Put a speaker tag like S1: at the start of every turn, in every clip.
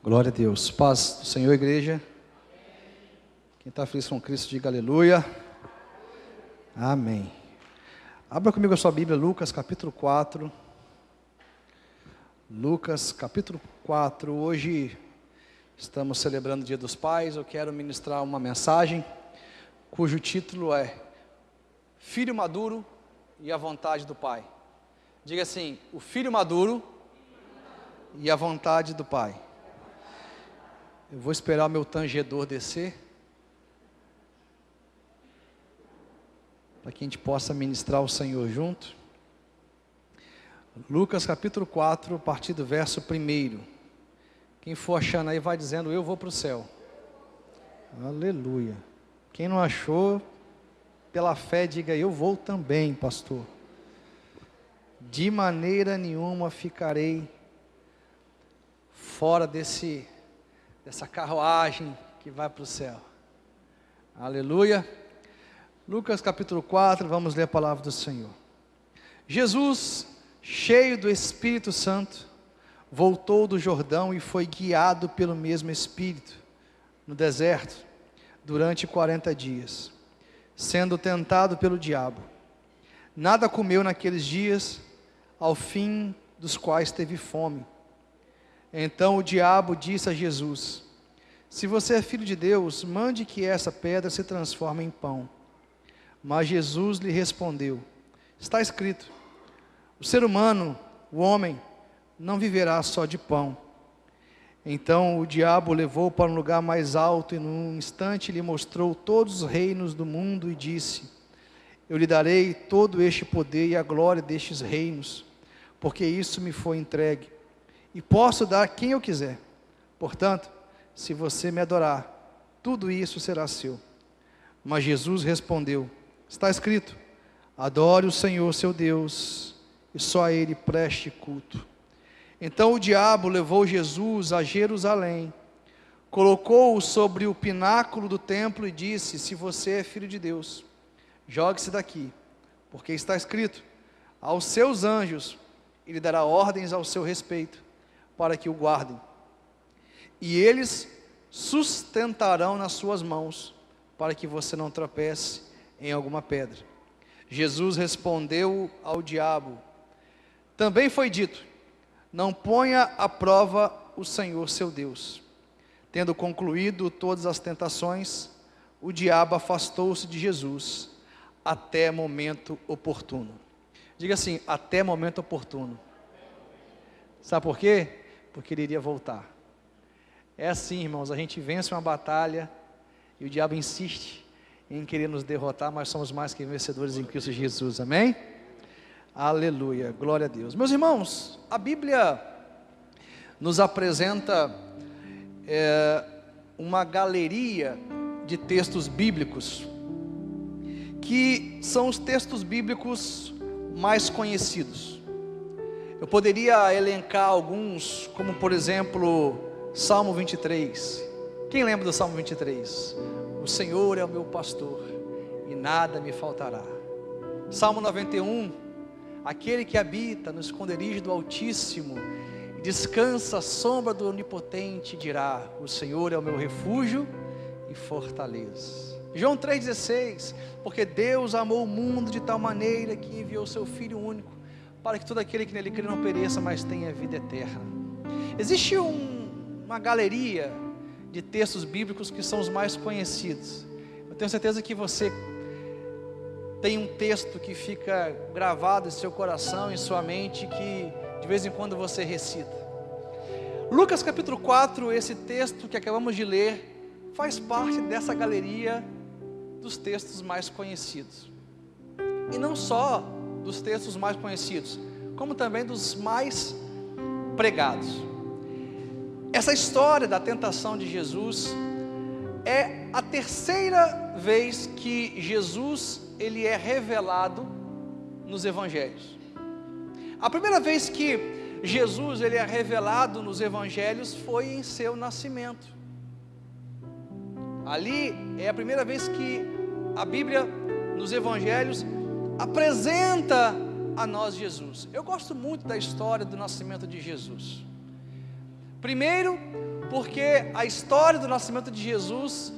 S1: Glória a Deus. Paz do Senhor, igreja. Quem está feliz com Cristo, diga aleluia. Amém. Abra comigo a sua Bíblia, Lucas capítulo 4. Lucas capítulo 4. Hoje estamos celebrando o Dia dos Pais. Eu quero ministrar uma mensagem cujo título é Filho Maduro e a Vontade do Pai. Diga assim: o filho maduro e a vontade do Pai. Eu vou esperar o meu tangedor descer, para que a gente possa ministrar o Senhor junto. Lucas capítulo 4, a partir do verso 1. Quem for achando aí vai dizendo: eu vou para o céu. Aleluia. Quem não achou, pela fé diga: eu vou também, pastor. De maneira nenhuma ficarei fora dessa carruagem que vai para o céu. Aleluia. Lucas capítulo 4, vamos ler a palavra do Senhor. Jesus, cheio do Espírito Santo, voltou do Jordão e foi guiado pelo mesmo Espírito no deserto durante 40 dias, sendo tentado pelo diabo. Nada comeu naqueles dias, ao fim dos quais teve fome. Então o diabo disse a Jesus: se você é filho de Deus, mande que essa pedra se transforme em pão. Mas Jesus lhe respondeu: está escrito, o ser humano, o homem, não viverá só de pão. Então o diabo o levou para um lugar mais alto e num instante lhe mostrou todos os reinos do mundo e disse: eu lhe darei todo este poder e a glória destes reinos, porque isso me foi entregue, e posso dar a quem eu quiser. Portanto, se você me adorar, tudo isso será seu. Mas Jesus respondeu: está escrito, adore o Senhor seu Deus, e só a Ele preste culto. Então o diabo levou Jesus a Jerusalém, colocou-o sobre o pináculo do templo e disse: se você é filho de Deus, jogue-se daqui, porque está escrito, aos seus anjos Ele dará ordens ao seu respeito, para que o guardem, e eles sustentarão nas suas mãos, para que você não tropece em alguma pedra. Jesus respondeu ao diabo: também foi dito, não ponha à prova o Senhor seu Deus. Tendo concluído todas as tentações, o diabo afastou-se de Jesus, até momento oportuno. Diga assim: até momento oportuno. Sabe por quê? Porque ele iria voltar. É assim, irmãos, a gente vence uma batalha e o diabo insiste em querer nos derrotar, mas somos mais que vencedores em Cristo Jesus, amém? Aleluia, glória a Deus. Meus irmãos, a Bíblia nos apresenta uma galeria de textos bíblicos, que são os textos bíblicos mais conhecidos. Eu poderia elencar alguns, como por exemplo, Salmo 23. Quem lembra do Salmo 23? O Senhor é o meu pastor, e nada me faltará. Salmo 91, aquele que habita no esconderijo do Altíssimo, e descansa à sombra do Onipotente, dirá: o Senhor é o meu refúgio e fortaleza. João 3,16, porque Deus amou o mundo de tal maneira que enviou seu Filho único, para que todo aquele que nele crê não pereça, mas tenha vida eterna. Existe uma galeria de textos bíblicos que são os mais conhecidos. Eu tenho certeza que você tem um texto que fica gravado em seu coração, em sua mente, que de vez em quando você recita. Lucas capítulo 4, esse texto que acabamos de ler, faz parte dessa galeria dos textos mais conhecidos. E não só dos textos mais conhecidos, como também dos mais pregados. Essa história da tentação de Jesus é a terceira vez que Jesus ele é revelado nos evangelhos. A primeira vez que Jesus ele é revelado nos evangelhos foi em seu nascimento. Ali é a primeira vez que a Bíblia nos evangelhos apresenta a nós Jesus. Eu gosto muito da história do nascimento de Jesus, Primeiro, porque a história do nascimento de Jesus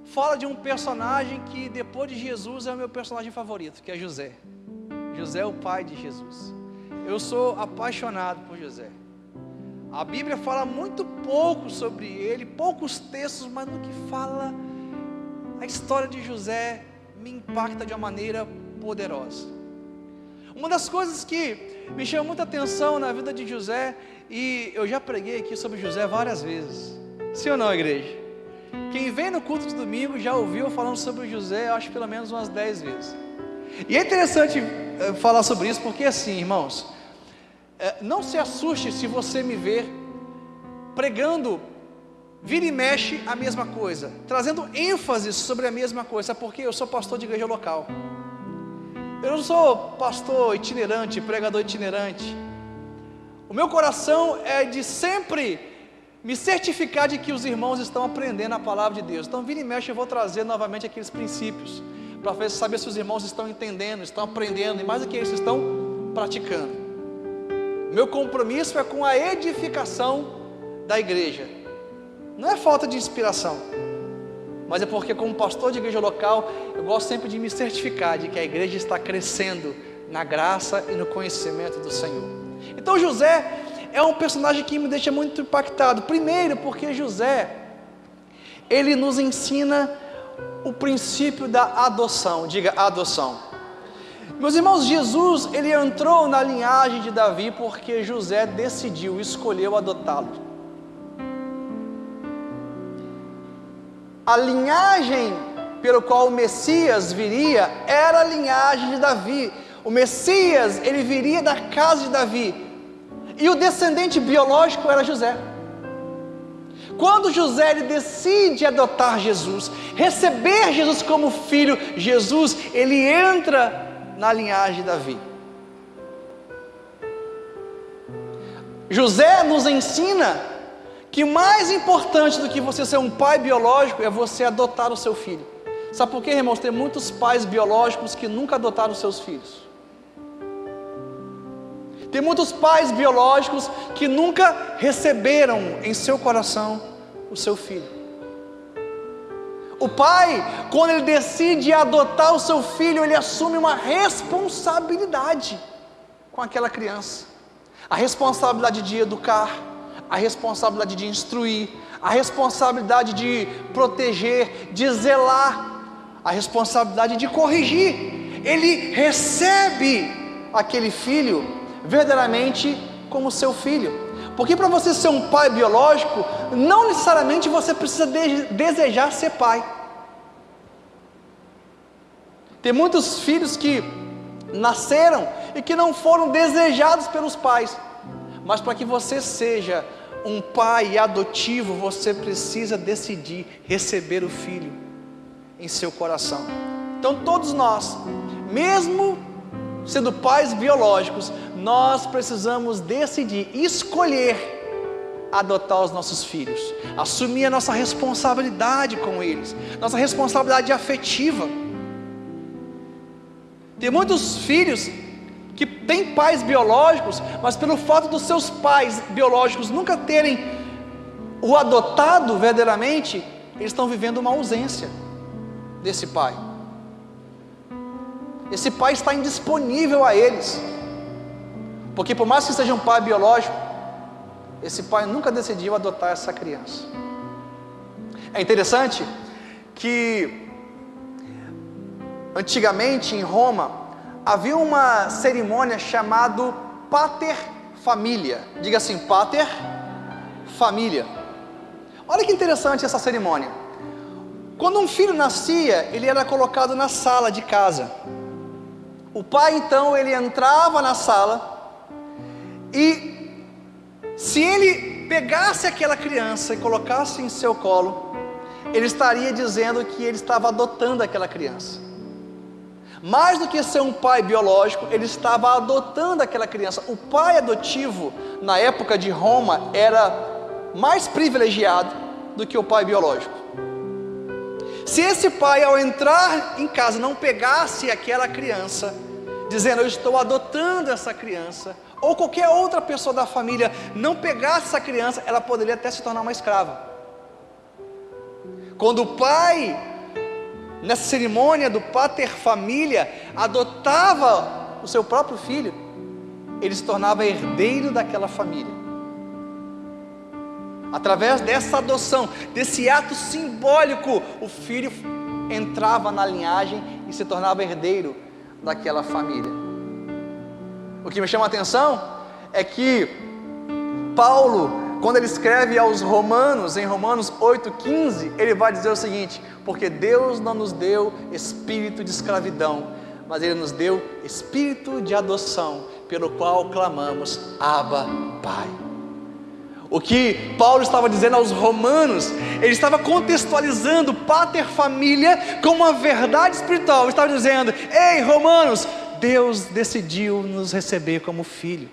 S1: fala de um personagem que depois de Jesus é o meu personagem favorito, que é José. José é o pai de Jesus. Eu sou apaixonado por José. A Bíblia fala muito pouco sobre ele, poucos textos, mas no que fala, a história de José me impacta de uma maneira poderosa. Uma das coisas que me chama muita atenção na vida de José, e eu já preguei aqui sobre José várias vezes, sim ou não, igreja? Quem vem no culto de domingo já ouviu eu falando sobre José, eu acho pelo menos umas 10 vezes. E é interessante falar sobre isso, porque assim, irmãos, não se assuste se você me ver pregando, vira e mexe a mesma coisa, trazendo ênfase sobre a mesma coisa, porque eu sou pastor de igreja local. Eu não sou pastor itinerante, pregador itinerante. O meu coração é de sempre me certificar de que os irmãos estão aprendendo a palavra de Deus. Então vira e mexe eu vou trazer novamente aqueles princípios, para saber se os irmãos estão entendendo, estão aprendendo, e mais do que isso, estão praticando. Meu compromisso é com a edificação da igreja. Não é falta de inspiração, mas é porque como pastor de igreja local, eu gosto sempre de me certificar de que a igreja está crescendo na graça e no conhecimento do Senhor. Então José é um personagem que me deixa muito impactado. Primeiro porque José, ele nos ensina o princípio da adoção. Diga adoção. Meus irmãos, Jesus, ele entrou na linhagem de Davi porque José decidiu, escolheu adotá-lo. A linhagem pelo qual o Messias viria era a linhagem de Davi. O Messias, ele viria da casa de Davi, e o descendente biológico era José. Quando José ele decide adotar Jesus, receber Jesus como filho, Jesus, ele entra na linhagem de Davi. José nos ensina que mais importante do que você ser um pai biológico é você adotar o seu filho. Sabe por quê, irmãos? Tem muitos pais biológicos que nunca adotaram os seus filhos. Tem muitos pais biológicos que nunca receberam em seu coração o seu filho. O pai, quando ele decide adotar o seu filho, ele assume uma responsabilidade com aquela criança. A responsabilidade de educar, a responsabilidade de instruir, a responsabilidade de proteger, de zelar, a responsabilidade de corrigir. Ele recebe aquele filho verdadeiramente como seu filho, porque para você ser um pai biológico, não necessariamente você precisa desejar ser pai. Tem muitos filhos que nasceram e que não foram desejados pelos pais, mas para que você seja um pai adotivo, você precisa decidir receber o filho em seu coração. Então todos nós, mesmo sendo pais biológicos, nós precisamos decidir, escolher adotar os nossos filhos, assumir a nossa responsabilidade com eles, nossa responsabilidade afetiva. Tem muitos filhos que têm pais biológicos, mas pelo fato dos seus pais biológicos nunca terem o adotado verdadeiramente, eles estão vivendo uma ausência desse pai. Esse pai está indisponível a eles, porque por mais que seja um pai biológico, esse pai nunca decidiu adotar essa criança. É interessante que antigamente em Roma havia uma cerimônia chamada Pater Familia. Diga assim, Pater Familia. Olha que interessante essa cerimônia. Quando um filho nascia, ele era colocado na sala de casa. O pai então, ele entrava na sala, e se ele pegasse aquela criança e colocasse em seu colo, ele estaria dizendo que ele estava adotando aquela criança. Mais do que ser um pai biológico, ele estava adotando aquela criança. O pai adotivo, na época de Roma, era mais privilegiado do que o pai biológico. Se esse pai, ao entrar em casa, não pegasse aquela criança, dizendo: eu estou adotando essa criança, ou qualquer outra pessoa da família não pegasse essa criança, ela poderia até se tornar uma escrava. Quando o pai, nessa cerimônia do pater família, adotava o seu próprio filho, ele se tornava herdeiro daquela família. Através dessa adoção, desse ato simbólico, o filho entrava na linhagem e se tornava herdeiro daquela família. O que me chama a atenção é que Paulo, quando ele escreve aos Romanos, em Romanos 8,15, ele vai dizer o seguinte: porque Deus não nos deu espírito de escravidão, mas Ele nos deu espírito de adoção, pelo qual clamamos: Abba, Pai. O que Paulo estava dizendo aos Romanos, ele estava contextualizando pater família com uma verdade espiritual. Ele estava dizendo: ei, Romanos, Deus decidiu nos receber como filho,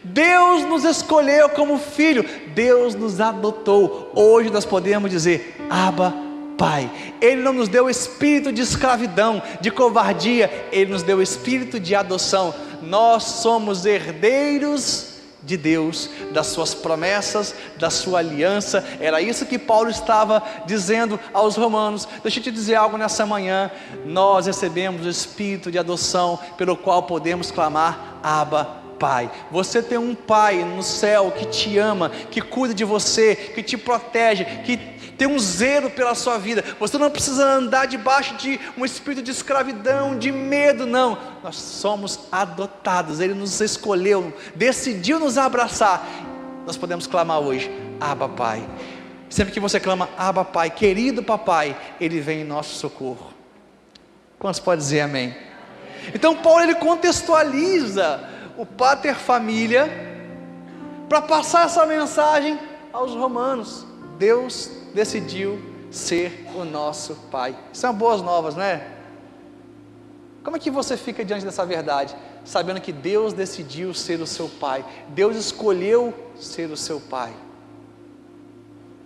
S1: Deus nos escolheu como filho, Deus nos adotou. Hoje nós podemos dizer: Abba, Pai. Ele não nos deu espírito de escravidão, de covardia, Ele nos deu espírito de adoção. Nós somos herdeiros de Deus, das suas promessas, da sua aliança. Era isso que Paulo estava dizendo aos Romanos. Deixa eu te dizer algo nessa manhã: nós recebemos o espírito de adoção, pelo qual podemos clamar: Abba, Pai. Você tem um Pai no céu que te ama, que cuida de você, que te protege, que tem um zelo pela sua vida. Você não precisa andar debaixo de um espírito de escravidão, de medo, não. Nós somos adotados, Ele nos escolheu, decidiu nos abraçar. Nós podemos clamar hoje: Abba, Pai. Sempre que você clama: Abba, Pai, querido papai, Ele vem em nosso socorro. Quantos podem dizer amém? Então Paulo, ele contextualiza o pater família para passar essa mensagem aos romanos. Deus decidiu ser o nosso Pai. São boas novas, né? Como é que você fica diante dessa verdade, sabendo que Deus decidiu ser o seu Pai, Deus escolheu ser o seu Pai?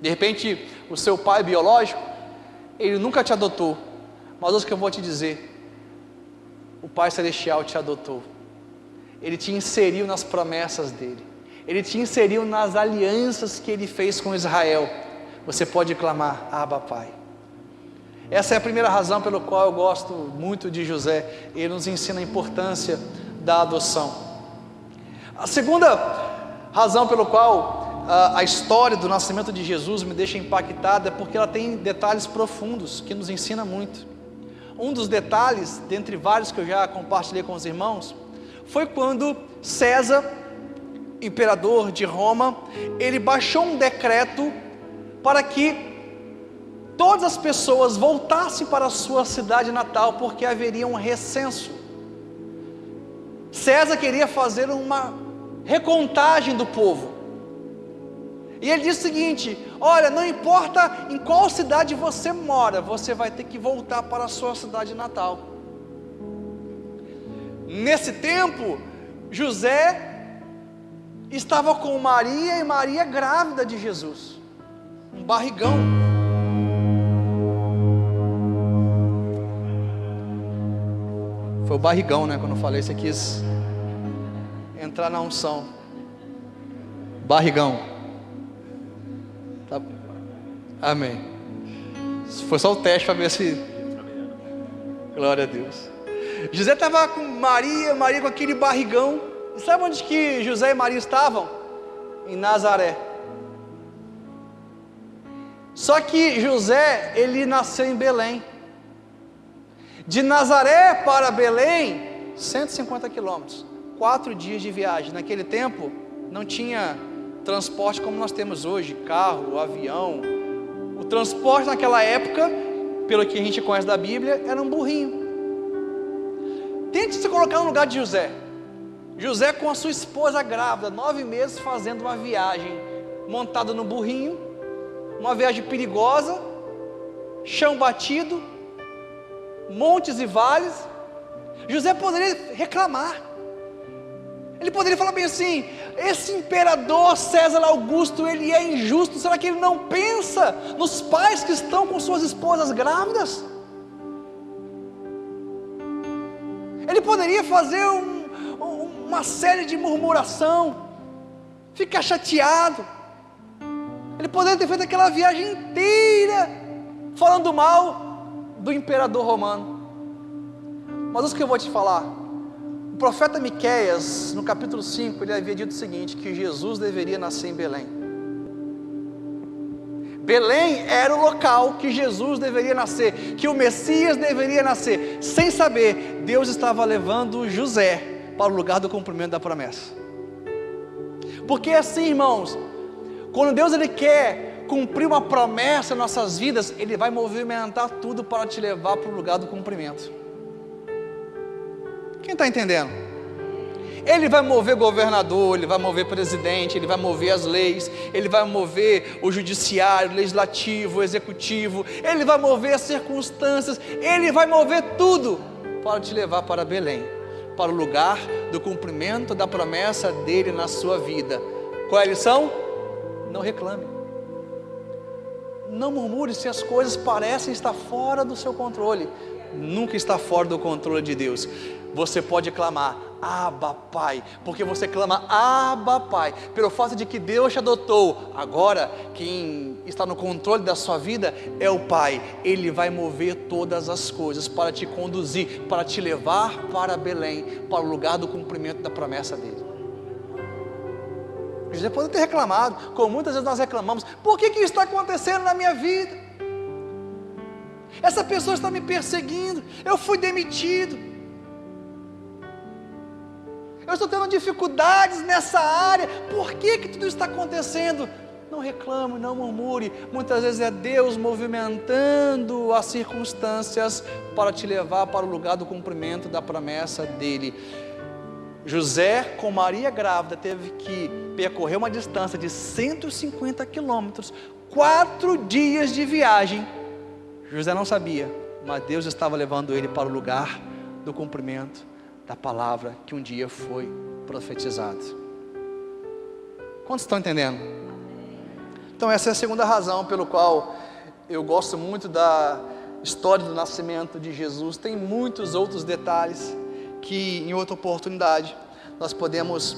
S1: De repente, o seu pai biológico, ele nunca te adotou, mas hoje que eu vou te dizer, o Pai Celestial te adotou. Ele te inseriu nas promessas dEle, Ele te inseriu nas alianças que Ele fez com Israel. Você pode clamar: Abba, Pai. Essa é a primeira razão pela qual eu gosto muito de José. Ele nos ensina a importância da adoção. A segunda razão pela qual a história do nascimento de Jesus me deixa impactada é porque ela tem detalhes profundos que nos ensina muito. Um dos detalhes, dentre vários que eu já compartilhei com os irmãos, foi quando César, imperador de Roma, ele baixou um decreto para que todas as pessoas voltassem para a sua cidade natal, porque haveria um recenso. César queria fazer uma recontagem do povo, e ele disse o seguinte: olha, não importa em qual cidade você mora, você vai ter que voltar para a sua cidade natal. Nesse tempo, José estava com Maria, e Maria grávida de Jesus, um barrigão. Foi o barrigão, né? Quando eu falei, você quis entrar na unção. Barrigão. Tá. Amém. Foi só o teste para ver se... Glória a Deus. José estava com Maria, Maria com aquele barrigão. E sabe onde que José e Maria estavam? Em Nazaré. Só que José, ele nasceu em Belém. De Nazaré para Belém, 150 quilômetros, 4 dias de viagem. Naquele tempo, não tinha transporte como nós temos hoje, carro, avião. O transporte naquela época, pelo que a gente conhece da Bíblia, era um burrinho. Tente se colocar no lugar de José. José com a sua esposa grávida, 9 meses, fazendo uma viagem, montado no burrinho, uma viagem perigosa, chão batido, montes e vales. José poderia reclamar, ele poderia falar bem assim: esse imperador César Augusto, ele é injusto. Será que ele não pensa nos pais que estão com suas esposas grávidas? Ele poderia fazer uma série de murmuração, ficar chateado. Ele poderia ter feito aquela viagem inteira falando mal do imperador romano. Mas o que eu vou te falar, o profeta Miqueias, no capítulo 5, ele havia dito o seguinte, que Jesus deveria nascer em Belém. Belém era o local que Jesus deveria nascer, que o Messias deveria nascer. Sem saber, Deus estava levando José para o lugar do cumprimento da promessa. Porque assim, irmãos, quando Deus ele quer cumprir uma promessa em nossas vidas, Ele vai movimentar tudo para te levar para o lugar do cumprimento. Quem está entendendo? Ele vai mover governador, Ele vai mover presidente, Ele vai mover as leis, Ele vai mover o judiciário, o legislativo, o executivo, Ele vai mover as circunstâncias, Ele vai mover tudo para te levar para Belém, para o lugar do cumprimento da promessa dEle na sua vida. Qual é a lição? Não reclame, não murmure se as coisas parecem estar fora do seu controle. Nunca está fora do controle de Deus. Você pode clamar, Abba Pai, porque você clama, Abba Pai, pelo fato de que Deus te adotou. Agora, quem está no controle da sua vida é o Pai. Ele vai mover todas as coisas para te conduzir, para te levar para Belém, para o lugar do cumprimento da promessa dele. José pode ter reclamado, como muitas vezes nós reclamamos, por que isso está acontecendo na minha vida? Essa pessoa está me perseguindo, eu fui demitido, eu estou tendo dificuldades nessa área, por que tudo está acontecendo? Não reclame, não murmure, muitas vezes é Deus movimentando as circunstâncias para te levar para o lugar do cumprimento da promessa dele. José, com Maria grávida, teve que percorrer uma distância de 150 quilômetros, 4 dias de viagem. José não sabia, mas Deus estava levando ele para o lugar do cumprimento da palavra que um dia foi profetizada. Quantos estão entendendo? Então essa é a segunda razão pelo qual eu gosto muito da história do nascimento de Jesus. Tem muitos outros detalhes que em outra oportunidade nós podemos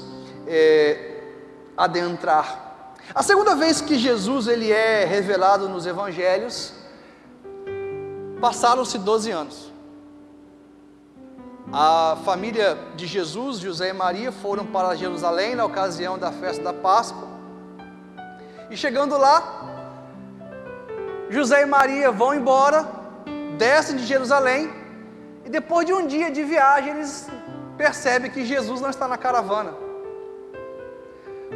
S1: adentrar. A segunda vez que Jesus ele é revelado nos evangelhos, passaram-se 12 anos. A família de Jesus, José e Maria, foram para Jerusalém na ocasião da festa da Páscoa. E chegando lá, José e Maria vão embora, descem de Jerusalém, e depois de um dia de viagem, eles percebem que Jesus não está na caravana.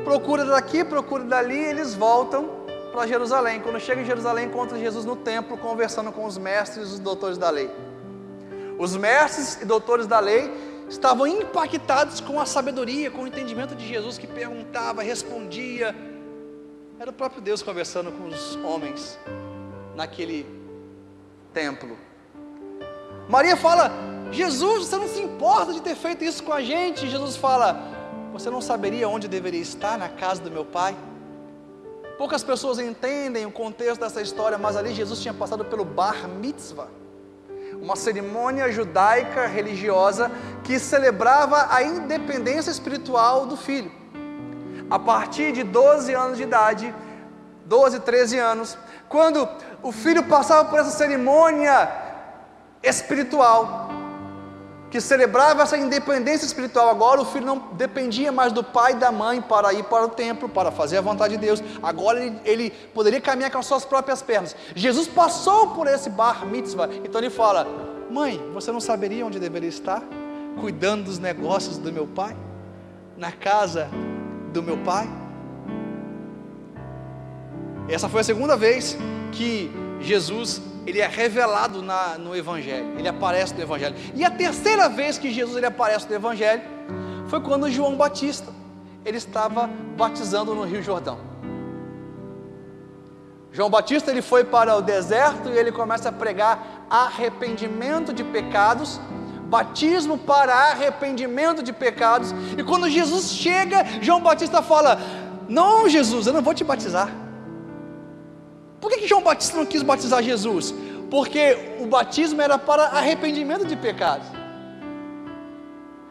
S1: Procura daqui, procura dali, eles voltam para Jerusalém. Quando chegam em Jerusalém, encontram Jesus no templo, conversando com os mestres e os doutores da lei. Os mestres e doutores da lei estavam impactados com a sabedoria, com o entendimento de Jesus, que perguntava, respondia. Era o próprio Deus conversando com os homens naquele templo. Maria fala, Jesus, você não se importa de ter feito isso com a gente? E Jesus fala, você não saberia onde deveria estar? Na casa do meu pai? Poucas pessoas entendem o contexto dessa história, mas ali Jesus tinha passado pelo Bar Mitzvah, uma cerimônia judaica religiosa que celebrava a independência espiritual do filho. A partir de 12 anos de idade, 12, 13 anos, quando o filho passava por essa cerimônia espiritual, que celebrava essa independência espiritual, agora o filho não dependia mais do pai e da mãe para ir para o templo, para fazer a vontade de Deus. Agora ele poderia caminhar com as suas próprias pernas. Jesus passou por esse Bar Mitzvah, então ele fala, mãe, você não saberia onde deveria estar? Cuidando dos negócios do meu pai? Na casa do meu pai? Essa foi a segunda vez que Jesus ele é revelado no Evangelho, ele aparece no Evangelho. E a terceira vez que Jesus ele aparece no Evangelho foi quando João Batista ele estava batizando no Rio Jordão. João Batista ele foi para o deserto e ele começa a pregar arrependimento de pecados, batismo para arrependimento de pecados. E quando Jesus chega, João Batista fala, não Jesus, eu não vou te batizar. Por que João Batista não quis batizar Jesus? Porque o batismo era para arrependimento de pecados.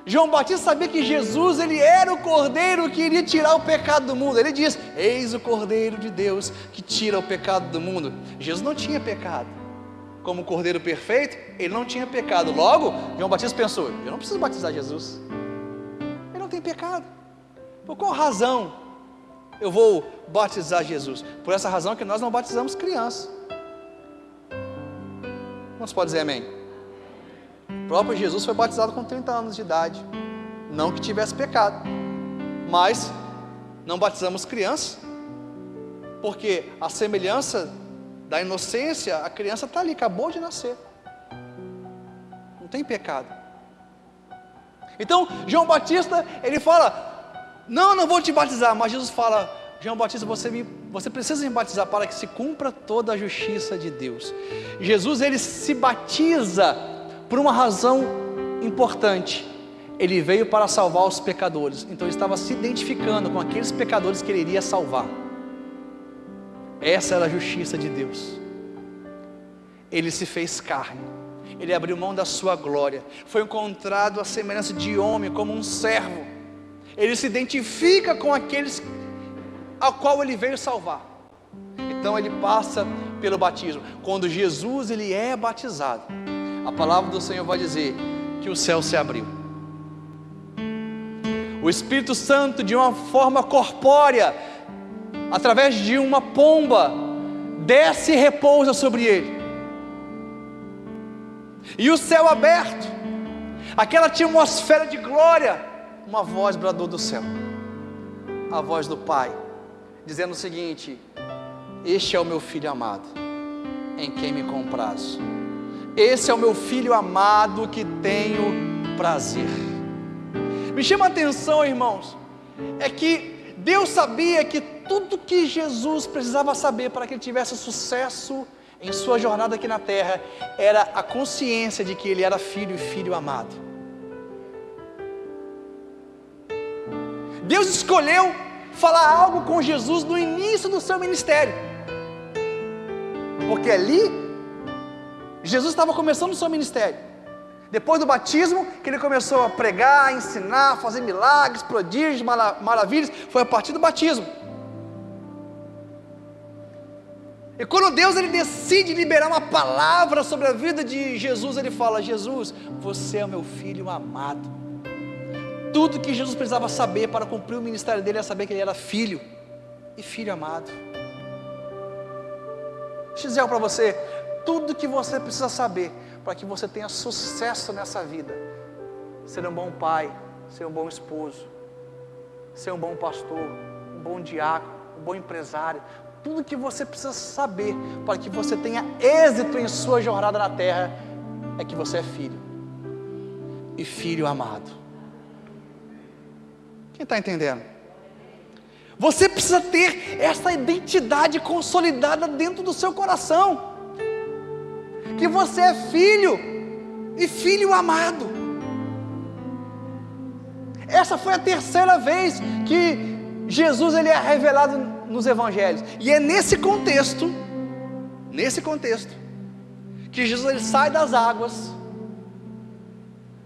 S1: João Batista sabia que Jesus, ele era o Cordeiro que iria tirar o pecado do mundo. Ele diz: eis o Cordeiro de Deus que tira o pecado do mundo. Jesus não tinha pecado. Como Cordeiro perfeito, ele não tinha pecado. Logo, João Batista pensou: eu não preciso batizar Jesus, ele não tem pecado. Por qual razão eu vou batizar Jesus? Por essa razão que nós não batizamos crianças. Quantos podem dizer amém? O próprio Jesus foi batizado com 30 anos de idade. Não que tivesse pecado, mas não batizamos crianças, porque a semelhança da inocência, a criança está ali, acabou de nascer, não tem pecado. Então João Batista, ele fala: não vou te batizar. Mas Jesus fala: João Batista, você precisa me batizar para que se cumpra toda a justiça de Deus. Jesus, ele se batiza por uma razão importante. Ele veio para salvar os pecadores. Então ele estava se identificando com aqueles pecadores que ele iria salvar. Essa era a justiça de Deus. Ele se fez carne, ele abriu mão da sua glória, foi encontrado à semelhança de homem, como um servo. Ele se identifica com aqueles ao qual ele veio salvar. Então ele passa pelo batismo. Quando Jesus, ele é batizado, a palavra do Senhor vai dizer que o céu se abriu. O Espírito Santo, de uma forma corpórea, através de uma pomba, desce e repousa sobre ele. E o céu aberto, aquela atmosfera de glória, uma voz bradou do céu, a voz do Pai, dizendo o seguinte: este é o meu filho amado, em quem me comprazo. Esse é o meu filho amado que tenho prazer. Me chama a atenção, irmãos, é que Deus sabia que tudo que Jesus precisava saber para que ele tivesse sucesso em sua jornada aqui na terra era a consciência de que ele era filho e filho amado. Deus escolheu falar algo com Jesus no início do seu ministério, porque ali Jesus estava começando o seu ministério. Depois do batismo, que ele começou a pregar, a ensinar, a fazer milagres, prodígios, maravilhas, foi a partir do batismo. E quando Deus, ele decide liberar uma palavra sobre a vida de Jesus, ele fala: Jesus, você é o meu filho amado. Tudo que Jesus precisava saber para cumprir o ministério dele é saber que ele era filho e filho amado. Deixa eu dizer algo para você: tudo que você precisa saber para que você tenha sucesso nessa vida, ser um bom pai, ser um bom esposo, ser um bom pastor, um bom diácono, um bom empresário, tudo que você precisa saber para que você tenha êxito em sua jornada na terra é que você é filho e filho amado. Quem está entendendo? Você precisa ter essa identidade consolidada dentro do seu coração, que você é filho e filho amado. Essa foi a terceira vez que Jesus, ele é revelado nos evangelhos, e é nesse contexto que Jesus, ele sai das águas,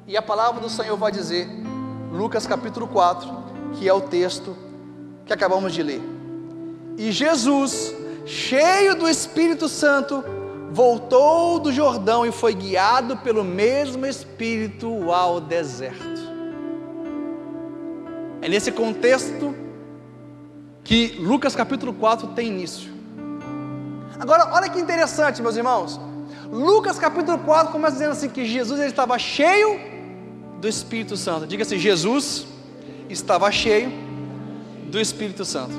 S1: e a palavra do Senhor vai dizer, Lucas capítulo 4, que é o texto que acabamos de ler: e Jesus, cheio do Espírito Santo, voltou do Jordão e foi guiado pelo mesmo Espírito ao deserto. É nesse contexto que Lucas capítulo 4 tem início. Agora, olha que interessante, meus irmãos. Lucas capítulo 4 começa dizendo assim, que Jesus, ele estava cheio do Espírito Santo. Diga assim: Jesus estava cheio do Espírito Santo.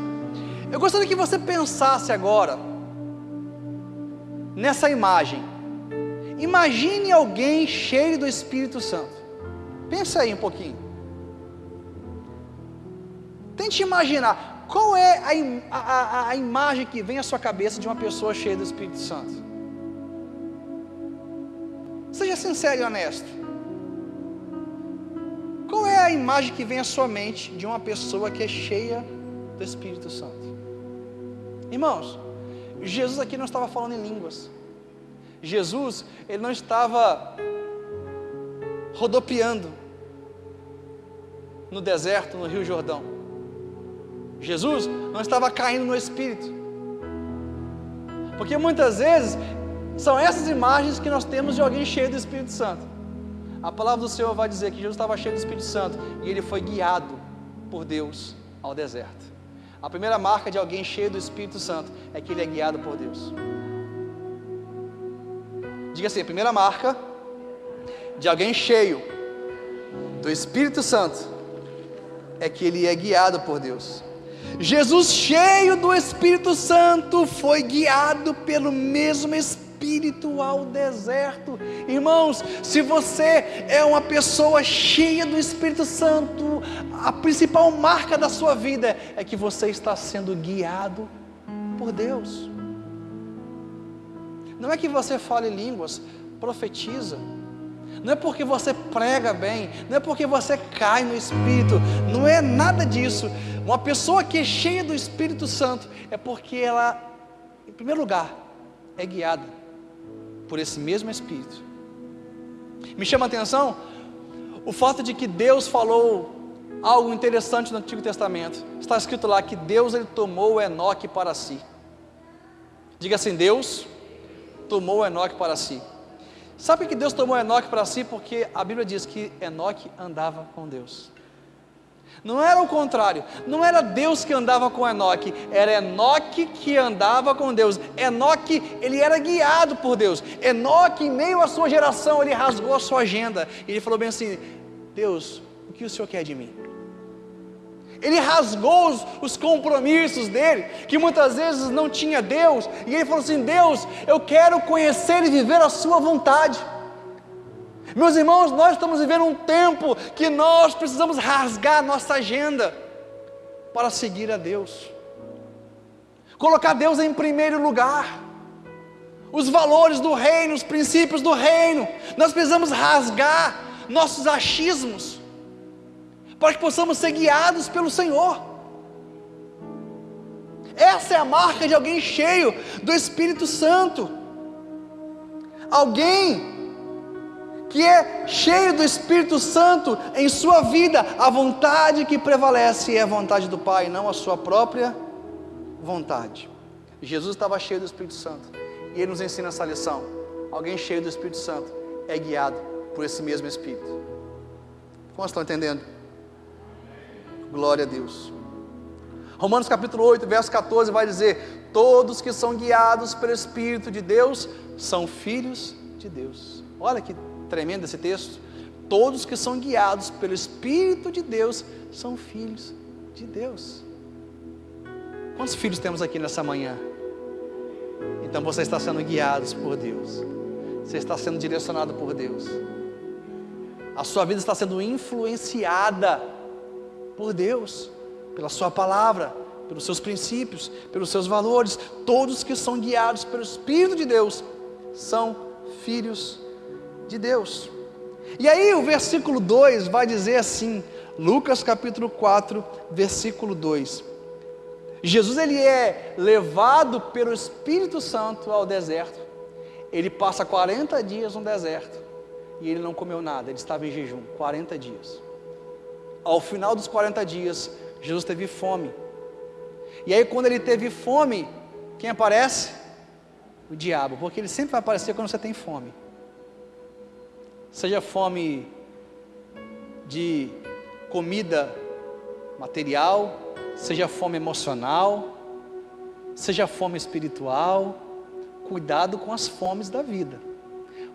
S1: Eu gostaria que você pensasse agora nessa imagem. Imagine alguém cheio do Espírito Santo. Pensa aí um pouquinho. Tente imaginar qual é a imagem que vem à sua cabeça de uma pessoa cheia do Espírito Santo. Seja sincero e honesto. Qual é a imagem que vem à sua mente de uma pessoa que é cheia do Espírito Santo? Irmãos, Jesus aqui não estava falando em línguas. Jesus, ele não estava rodopiando. no deserto, no Rio Jordão. Jesus não estava caindo no Espírito. Porque muitas vezes são essas imagens que nós temos de alguém cheio do Espírito Santo. A palavra do Senhor vai dizer que Jesus estava cheio do Espírito Santo e ele foi guiado por Deus ao deserto. A primeira marca de alguém cheio do Espírito Santo é que ele é guiado por Deus. Diga assim, a primeira marca de alguém cheio do Espírito Santo é que ele é guiado por Deus. Jesus, cheio do Espírito Santo, foi guiado pelo mesmo Espírito ao deserto. Irmãos, se você é uma pessoa cheia do Espírito Santo, a principal marca da sua vida é que você está sendo guiado por Deus. Não é que você fale línguas, profetiza, não é porque você prega bem, não é porque você cai no Espírito, não é nada disso. Uma pessoa que é cheia do Espírito Santo é porque ela, em primeiro lugar, é guiada por esse mesmo Espírito. Me chama a atenção o fato de que Deus falou algo interessante no Antigo Testamento. Está escrito lá que Deus ele tomou Enoque para si. Diga assim, Deus tomou Enoque para si. Sabe que Deus tomou Enoque para si? Porque a Bíblia diz que Enoque andava com Deus. Não era o contrário, não era Deus que andava com Enoque, era Enoque que andava com Deus. Enoque, ele era guiado por Deus. Enoque, em meio à sua geração, ele rasgou a sua agenda, e ele falou bem assim, Deus, o que o Senhor quer de mim? Ele rasgou os compromissos dele, que muitas vezes não tinha Deus, e ele falou assim, Deus, eu quero conhecer e viver a sua vontade. Meus irmãos, nós estamos vivendo um tempo que nós precisamos rasgar a nossa agenda para seguir a Deus, colocar Deus em primeiro lugar, os valores do reino, os princípios do reino. Nós precisamos rasgar nossos achismos, para que possamos ser guiados pelo Senhor. Essa é a marca de alguém cheio do Espírito Santo, alguém que é cheio do Espírito Santo em sua vida. A vontade que prevalece é a vontade do Pai, não a sua própria vontade. Jesus estava cheio do Espírito Santo, e Ele nos ensina essa lição. Alguém cheio do Espírito Santo é guiado por esse mesmo Espírito. Como estão entendendo? Glória a Deus. Romanos capítulo 8, verso 14 vai dizer, todos que são guiados pelo Espírito de Deus, são filhos de Deus. Olha que tremendo esse texto. Todos que são guiados pelo Espírito de Deus, são filhos de Deus. Quantos filhos temos aqui nessa manhã? Então você está sendo guiado por Deus, você está sendo direcionado por Deus, a sua vida está sendo influenciada por Deus, pela sua palavra, pelos seus princípios, pelos seus valores. Todos que são guiados pelo Espírito de Deus, são filhos de Deus. E aí o versículo 2 vai dizer assim, Lucas capítulo 4, versículo 2, Jesus ele é levado pelo Espírito Santo ao deserto. Ele passa 40 dias no deserto, e ele não comeu nada, ele estava em jejum, 40 dias. Ao final dos 40 dias, Jesus teve fome. E aí quando ele teve fome, quem aparece? O diabo, porque ele sempre vai aparecer quando você tem fome. Seja fome de comida material, seja fome emocional, seja fome espiritual. Cuidado com as fomes da vida,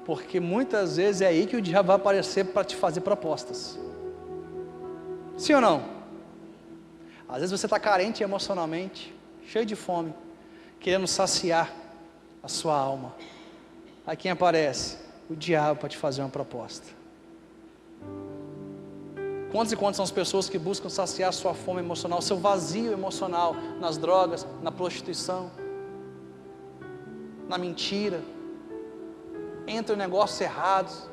S1: porque muitas vezes é aí que o diabo vai aparecer para te fazer propostas. Sim ou não? Às vezes você está carente emocionalmente, cheio de fome, querendo saciar a sua alma. Aí quem aparece? O diabo, para te fazer uma proposta. Quantos e quantas são as pessoas que buscam saciar a sua fome emocional, seu vazio emocional, nas drogas, na prostituição, na mentira, entram em negócios errados,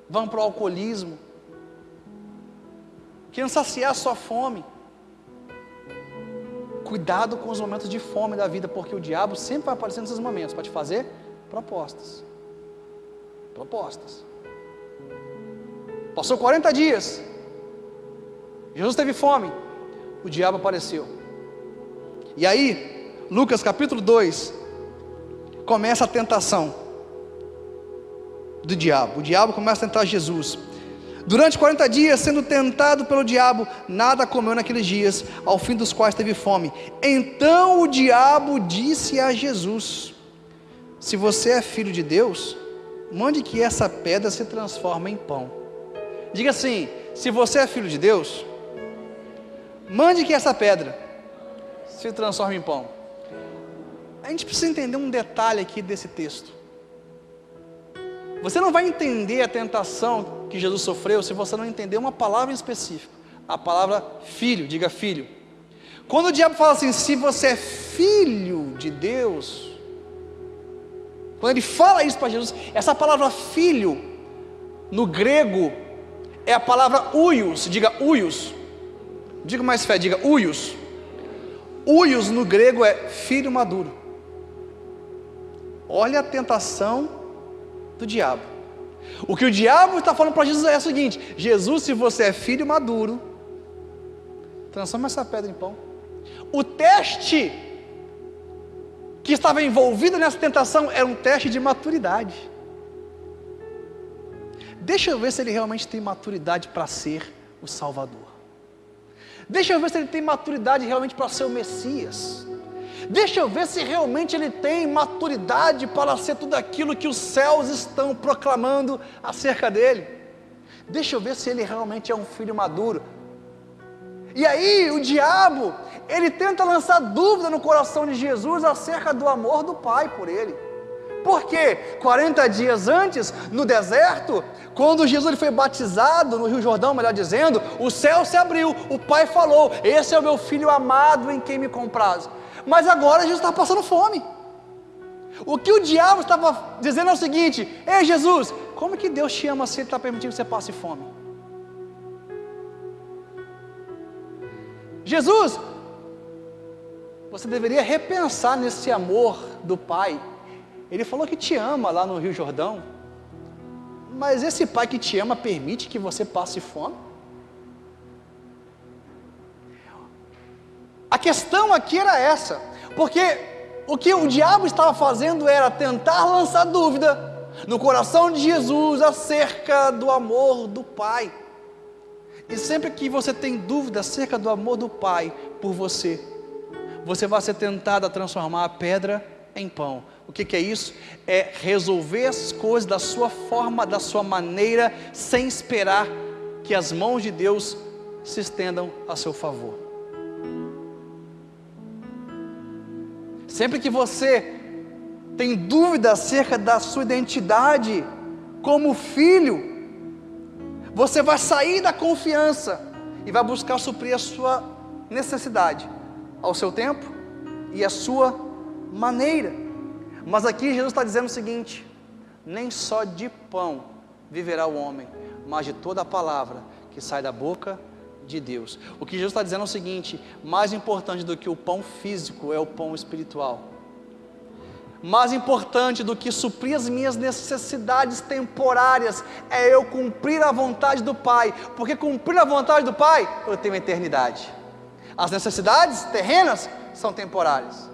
S1: vão para o alcoolismo, querendo saciar a sua fome. Cuidado com os momentos de fome da vida, porque o diabo sempre vai aparecer nesses momentos para te fazer propostas. Propostas. Passou 40 dias, Jesus teve fome, o diabo apareceu. E aí, Lucas capítulo 2, começa a tentação do diabo. O diabo começa a tentar Jesus. Durante 40 dias, sendo tentado pelo diabo, nada comeu naqueles dias, ao fim dos quais teve fome. Então o diabo disse a Jesus: se você é filho de Deus, mande que essa pedra se transforme em pão. Diga assim: se você é filho de Deus, mande que essa pedra se transforme em pão. A gente precisa entender um detalhe aqui desse texto. Você não vai entender a tentação que Jesus sofreu se você não entender uma palavra em específico. A palavra filho, diga filho. Quando o diabo fala assim, se você é filho de Deus, quando ele fala isso para Jesus, essa palavra filho, no grego, é a palavra uios, diga uios. Diga mais fé, diga uios. Uios no grego é filho maduro. Olha a tentação do diabo. O que o diabo está falando para Jesus é o seguinte: Jesus, se você é filho maduro, transforma essa pedra em pão. O teste que estava envolvido nessa tentação era um teste de maturidade. Deixa eu ver se ele realmente tem maturidade para ser o Salvador. Deixa eu ver se ele tem maturidade realmente para ser o Messias. Deixa eu ver se realmente ele tem maturidade para ser tudo aquilo que os céus estão proclamando acerca dele. Deixa eu ver se ele realmente é um filho maduro. E aí o diabo, ele tenta lançar dúvida no coração de Jesus acerca do amor do Pai por ele. Porque 40 dias antes, no deserto, quando Jesus ele foi batizado no Rio Jordão, melhor dizendo, o céu se abriu, o Pai falou: esse é o meu filho amado em quem me comprazo. Mas agora Jesus estava passando fome. O que o diabo estava dizendo é o seguinte: ei Jesus, como que Deus te ama se Ele está permitindo que você passe fome? Jesus, você deveria repensar nesse amor do Pai. Ele falou que te ama lá no Rio Jordão, mas esse Pai que te ama permite que você passe fome? A questão aqui era essa, porque o que o diabo estava fazendo era tentar lançar dúvida no coração de Jesus acerca do amor do Pai. E sempre que você tem dúvida acerca do amor do Pai por você, você vai ser tentado a transformar a pedra em pão. O que é isso? É resolver as coisas da sua forma, da sua maneira, sem esperar que as mãos de Deus se estendam a seu favor. Sempre que você tem dúvida acerca da sua identidade como filho, você vai sair da confiança e vai buscar suprir a sua necessidade, ao seu tempo e à sua maneira. Mas aqui Jesus está dizendo o seguinte: nem só de pão viverá o homem, mas de toda a palavra que sai da boca de Deus. O que Jesus está dizendo é o seguinte: mais importante do que o pão físico é o pão espiritual. Mais importante do que suprir as minhas necessidades temporárias é eu cumprir a vontade do Pai, porque cumprir a vontade do Pai, eu tenho eternidade. As necessidades terrenas são temporárias,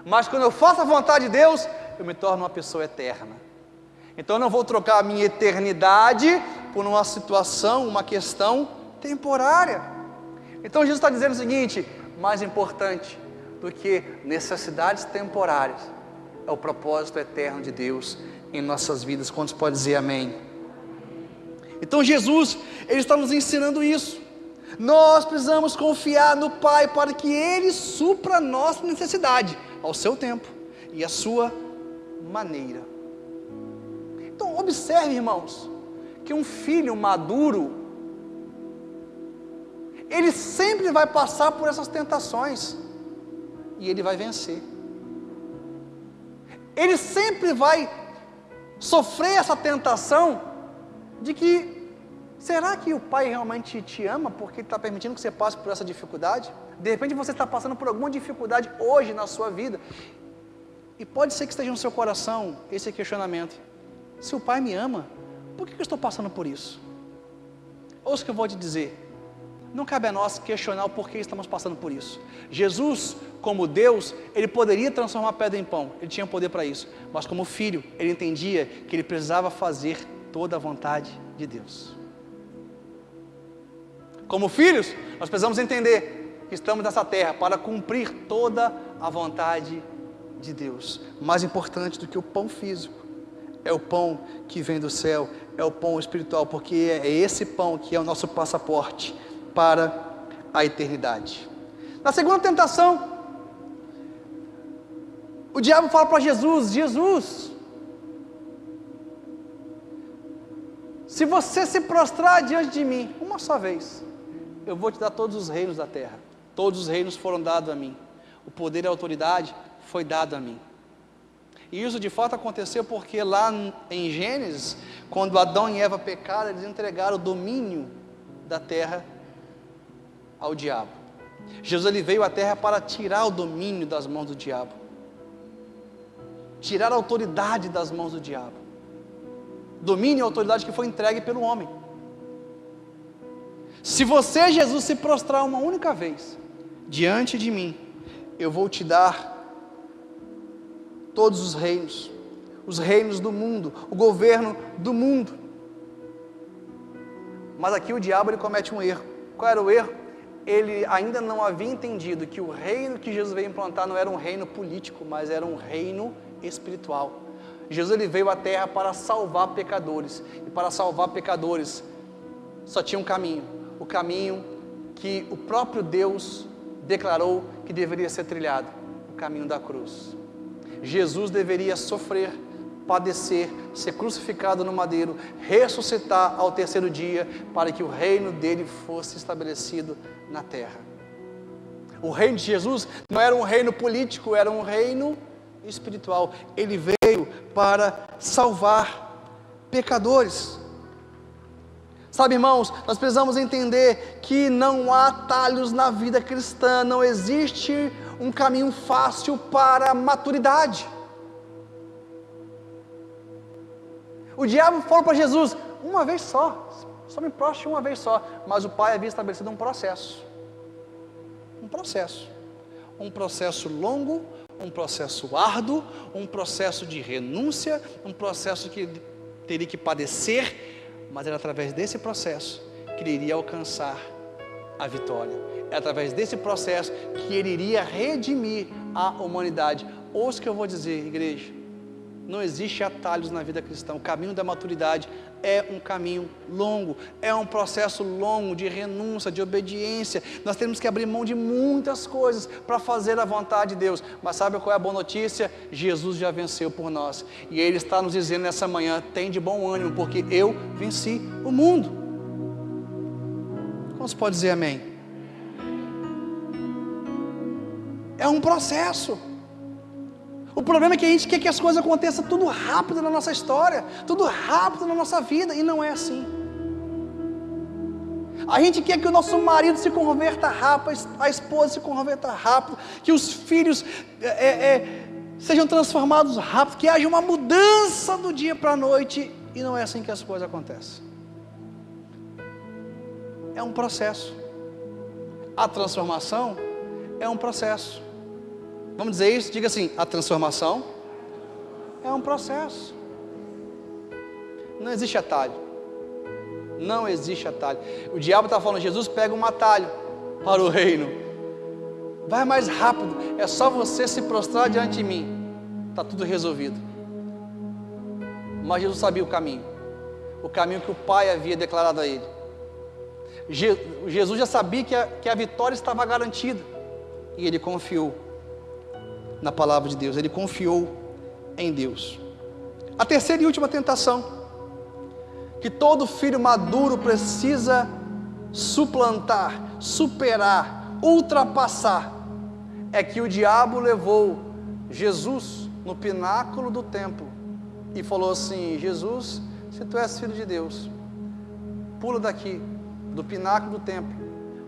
S1: mas quando eu faço a vontade de Deus, eu me torno uma pessoa eterna. Então eu não vou trocar a minha eternidade por uma situação, uma questão temporária. Então Jesus está dizendo o seguinte: mais importante do que necessidades temporárias é o propósito eterno de Deus em nossas vidas. Quantos podem dizer amém? Então Jesus, Ele está nos ensinando isso. Nós precisamos confiar no Pai para que Ele supra a nossa necessidade, ao seu tempo e à sua maneira. Então observe, irmãos, que um filho maduro, ele sempre vai passar por essas tentações e ele vai vencer. Ele sempre vai sofrer essa tentação de que, será que o Pai realmente te ama porque Ele está permitindo que você passe por essa dificuldade? De repente você está passando por alguma dificuldade hoje na sua vida, e pode ser que esteja no seu coração esse questionamento: se o Pai me ama, por que eu estou passando por isso? Ouça o que eu vou te dizer: não cabe a nós questionar o porquê estamos passando por isso. Jesus, como Deus, Ele poderia transformar pedra em pão, Ele tinha poder para isso, mas como filho, Ele entendia que Ele precisava fazer toda a vontade de Deus. Como filhos, nós precisamos entender que estamos nessa terra para cumprir toda a vontade de Deus. Mais importante do que o pão físico, é o pão que vem do céu, é o pão espiritual, porque é esse pão que é o nosso passaporte para a eternidade. Na segunda tentação, o diabo fala para Jesus: Jesus, se você se prostrar diante de mim uma só vez, eu vou te dar todos os reinos da terra. Todos os reinos foram dados a mim. O poder e a autoridade foi dado a mim. E isso de fato aconteceu porque lá em Gênesis, quando Adão e Eva pecaram, eles entregaram o domínio da terra ao diabo. Jesus, ele veio à terra para tirar o domínio das mãos do diabo, tirar a autoridade das mãos do diabo. Domínio e autoridade que foi entregue pelo homem. Se você, Jesus, se prostrar uma única vez diante de mim, eu vou te dar todos os reinos do mundo, o governo do mundo. Mas aqui o diabo, ele comete um erro. Qual era o erro? Ele ainda não havia entendido que o reino que Jesus veio implantar não era um reino político, mas era um reino espiritual. Jesus, ele veio à terra para salvar pecadores, e para salvar pecadores só tinha um caminho, o caminho que o próprio Deus declarou que deveria ser trilhado, o caminho da cruz. Jesus deveria sofrer, padecer, ser crucificado no madeiro, ressuscitar ao terceiro dia, para que o reino dele fosse estabelecido na terra. O reino de Jesus não era um reino político, era um reino espiritual. Ele veio para salvar pecadores. Sabe, irmãos, nós precisamos entender que não há atalhos na vida cristã, não existe um caminho fácil para a maturidade. O diabo falou para Jesus: uma vez só me prostre uma vez só, mas o Pai havia estabelecido um processo longo, um processo árduo, um processo de renúncia, um processo que ele teria que padecer, mas era através desse processo que ele iria alcançar a vitória. É através desse processo que ele iria redimir a humanidade. Ouça o que eu vou dizer, igreja: não existe atalhos na vida cristã. O caminho da maturidade é um caminho longo, é um processo longo de renúncia, de obediência. Nós temos que abrir mão de muitas coisas para fazer a vontade de Deus. Mas sabe qual é a boa notícia? Jesus já venceu por nós, e Ele está nos dizendo nessa manhã: tem de bom ânimo, porque eu venci o mundo. Como se pode dizer amém? É um processo. O problema é que a gente quer que as coisas aconteçam tudo rápido na nossa história, tudo rápido na nossa vida, e não é assim. A gente quer que o nosso marido se converta rápido, a esposa se converta rápido, que os filhos sejam transformados rápido, que haja uma mudança do dia para a noite, e não é assim que as coisas acontecem. É um processo. A transformação é um processo. Vamos dizer isso? Diga assim: a transformação é um processo. Não existe atalho. Não existe atalho. O diabo está falando: Jesus, pega um atalho para o reino. Vai mais rápido. É só você se prostrar diante de mim. Está tudo resolvido. Mas Jesus sabia o caminho. O caminho que o Pai havia declarado a ele. Jesus já sabia que a vitória estava garantida. E ele confiou na palavra de Deus, ele confiou em Deus. A terceira e última tentação, que todo filho maduro precisa suplantar, superar, ultrapassar, é que o diabo levou Jesus no pináculo do templo e falou assim: Jesus, se tu és filho de Deus, pula daqui, do pináculo do templo,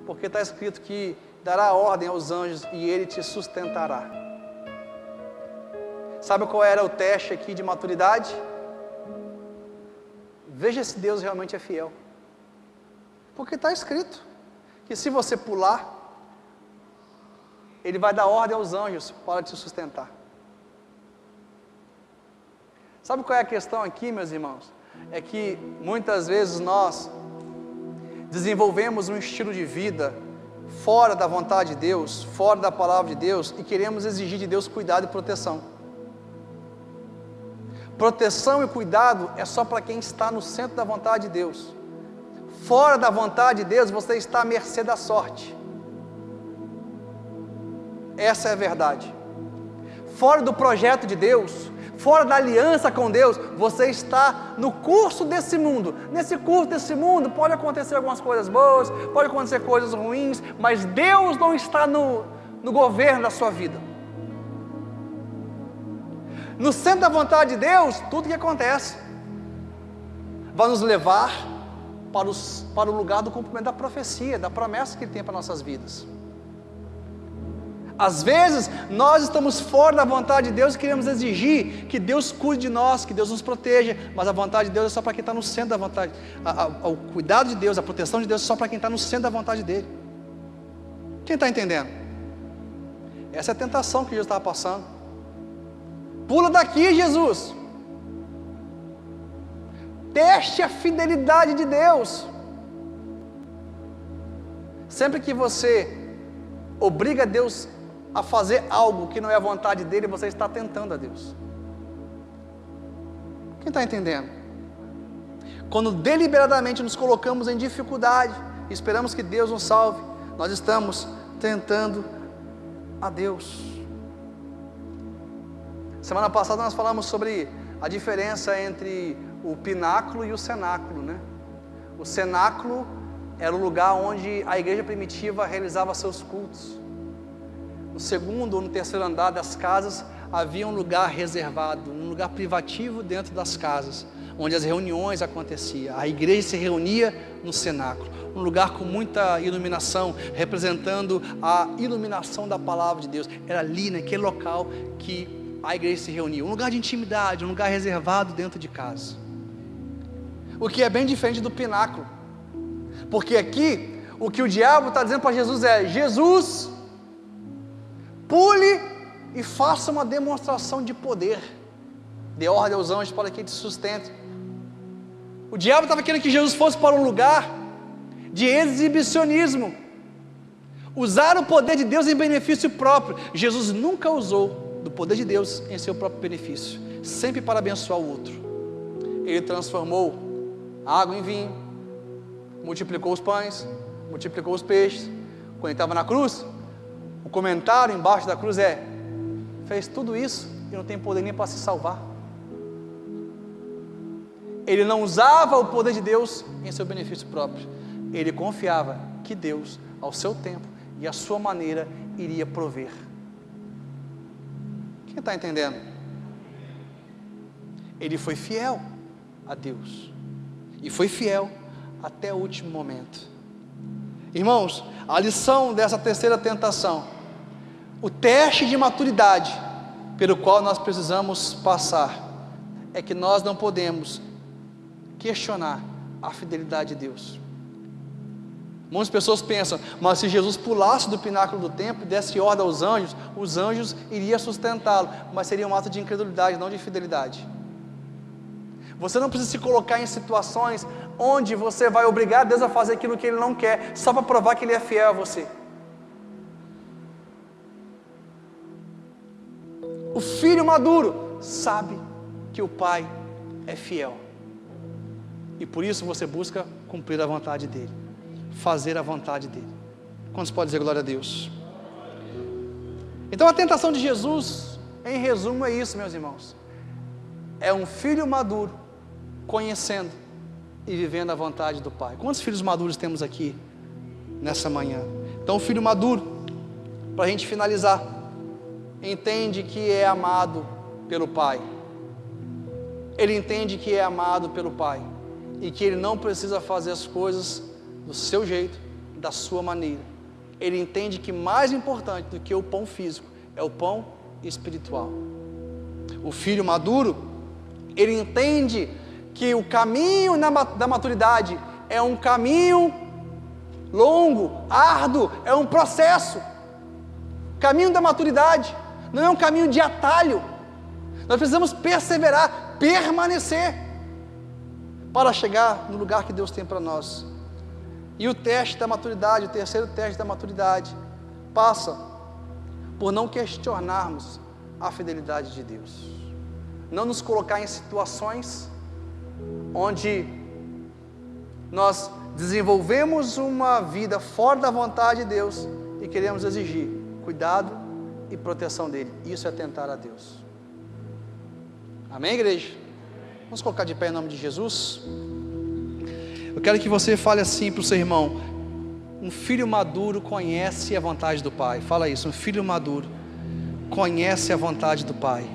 S1: porque está escrito que dará ordem aos anjos e ele te sustentará. Sabe qual era o teste aqui de maturidade? Veja se Deus realmente é fiel. Porque está escrito que se você pular, Ele vai dar ordem aos anjos para te sustentar. Sabe qual é a questão aqui, meus irmãos? É que muitas vezes nós desenvolvemos um estilo de vida fora da vontade de Deus, fora da palavra de Deus, e queremos exigir de Deus cuidado e proteção. Proteção e cuidado é só para quem está no centro da vontade de Deus. Fora da vontade de Deus, você está à mercê da sorte. Essa é a verdade. Fora do projeto de Deus, fora da aliança com Deus, você está no curso desse mundo. Nesse curso desse mundo pode acontecer algumas coisas boas, pode acontecer coisas ruins, mas Deus não está no governo da sua vida. No centro da vontade de Deus, tudo que acontece vai nos levar para o lugar do cumprimento da profecia, da promessa que Ele tem para nossas vidas. Às vezes, nós estamos fora da vontade de Deus e queremos exigir que Deus cuide de nós, que Deus nos proteja, mas a vontade de Deus é só para quem está no centro da vontade. O cuidado de Deus, a proteção de Deus é só para quem está no centro da vontade dEle. Quem está entendendo? Essa é a tentação que Jesus estava passando. Pula daqui, Jesus. Teste a fidelidade de Deus. Sempre que você obriga Deus a fazer algo que não é a vontade dEle, você está tentando a Deus. Quem está entendendo? Quando deliberadamente nos colocamos em dificuldade, esperamos que Deus nos salve, nós estamos tentando a Deus. Semana passada nós falamos sobre a diferença entre o pináculo e o cenáculo, né? O cenáculo era o lugar onde a igreja primitiva realizava seus cultos. No segundo ou no terceiro andar das casas havia um lugar reservado, um lugar privativo dentro das casas, onde as reuniões aconteciam. A igreja se reunia no cenáculo, um lugar com muita iluminação, representando a iluminação da palavra de Deus. Era ali, naquele local, que a igreja se reunia, um lugar de intimidade, um lugar reservado dentro de casa. O que é bem diferente do pináculo, porque aqui, o que o diabo está dizendo para Jesus é: Jesus, pule e faça uma demonstração de poder, dê ordem aos anjos para que te sustentem. O diabo estava querendo que Jesus fosse para um lugar de exibicionismo, usar o poder de Deus em benefício próprio. Jesus nunca usou do poder de Deus em seu próprio benefício, sempre para abençoar o outro. Ele transformou a água em vinho, multiplicou os pães, multiplicou os peixes. Quando ele estava na cruz, o comentário embaixo da cruz é: fez tudo isso e não tem poder nem para se salvar. Ele não usava o poder de Deus em seu benefício próprio. Ele confiava que Deus, ao seu tempo e à sua maneira, iria prover. Quem está entendendo? Ele foi fiel a Deus e foi fiel até o último momento. Irmãos, a lição dessa terceira tentação, o teste de maturidade pelo qual nós precisamos passar, é que nós não podemos questionar a fidelidade de Deus. Muitas pessoas pensam: mas se Jesus pulasse do pináculo do templo e desse ordem aos anjos, os anjos iriam sustentá-lo. Mas seria um ato de incredulidade, não de fidelidade. Você não precisa se colocar em situações onde você vai obrigar Deus a fazer aquilo que Ele não quer, só para provar que Ele é fiel a você. O filho maduro sabe que o pai é fiel, e por isso você busca cumprir a vontade dEle, fazer a vontade dEle. Quantos podem dizer glória a Deus? Então a tentação de Jesus, em resumo, é isso, meus irmãos: é um filho maduro conhecendo e vivendo a vontade do Pai. Quantos filhos maduros temos aqui nessa manhã? Então o filho maduro, para a gente finalizar, entende que é amado pelo Pai. Ele entende que é amado pelo Pai e que ele não precisa fazer as coisas do seu jeito, da sua maneira. Ele entende que mais importante do que o pão físico é o pão espiritual. O filho maduro, ele entende que o caminho da maturidade é um caminho longo, árduo, é um processo. Caminho da maturidade não é um caminho de atalho. Nós precisamos perseverar, permanecer, para chegar no lugar que Deus tem para nós. E o teste da maturidade, o terceiro teste da maturidade, passa por não questionarmos a fidelidade de Deus. Não nos colocar em situações onde nós desenvolvemos uma vida fora da vontade de Deus e queremos exigir cuidado e proteção dele. Isso é tentar a Deus. Amém, igreja? Vamos colocar de pé em nome de Jesus. Eu quero que você fale assim para o seu irmão: um filho maduro conhece a vontade do Pai. Fala isso, um filho maduro conhece a vontade do Pai.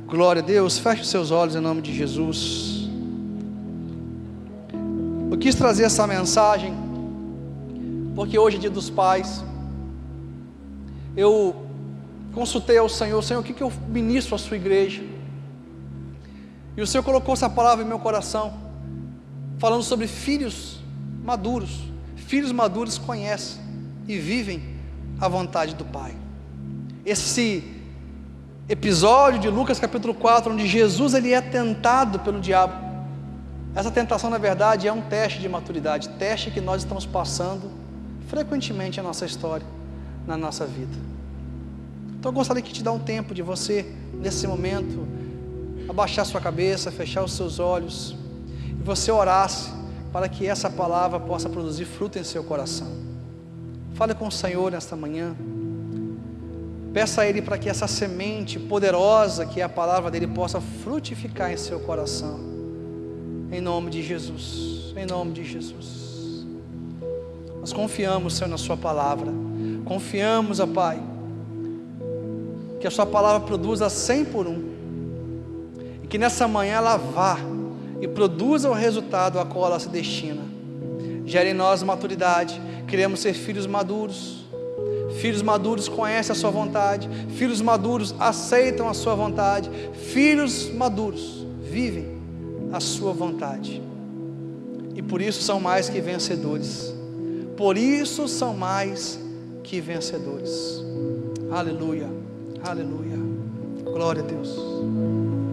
S1: Glória a Deus. Feche os seus olhos em nome de Jesus. Eu quis trazer essa mensagem porque hoje é dia dos pais. Eu consultei ao Senhor: Senhor, o que eu ministro à sua igreja? E o Senhor colocou essa palavra em meu coração, falando sobre filhos maduros. Filhos maduros conhecem e vivem a vontade do Pai. Esse episódio de Lucas capítulo 4, onde Jesus ele é tentado pelo diabo, essa tentação na verdade é um teste de maturidade, teste que nós estamos passando frequentemente na nossa história, na nossa vida. Então eu gostaria que te dá um tempo de você, nesse momento, abaixar sua cabeça, fechar os seus olhos, e você orasse para que essa palavra possa produzir fruto em seu coração. Fale com o Senhor nesta manhã, peça a Ele para que essa semente poderosa, que é a palavra dEle, possa frutificar em seu coração, em nome de Jesus, em nome de Jesus. Nós confiamos, Senhor, na sua palavra, confiamos, ó Pai, que a sua palavra produza 100 por 1, e que nessa manhã ela vá e produza o resultado a qual ela se destina. Gere em nós maturidade. Queremos ser filhos maduros. Filhos maduros conhecem a sua vontade. Filhos maduros aceitam a sua vontade. Filhos maduros vivem a sua vontade. E por isso são mais que vencedores. Por isso são mais que vencedores. Aleluia, aleluia. Glória a Deus.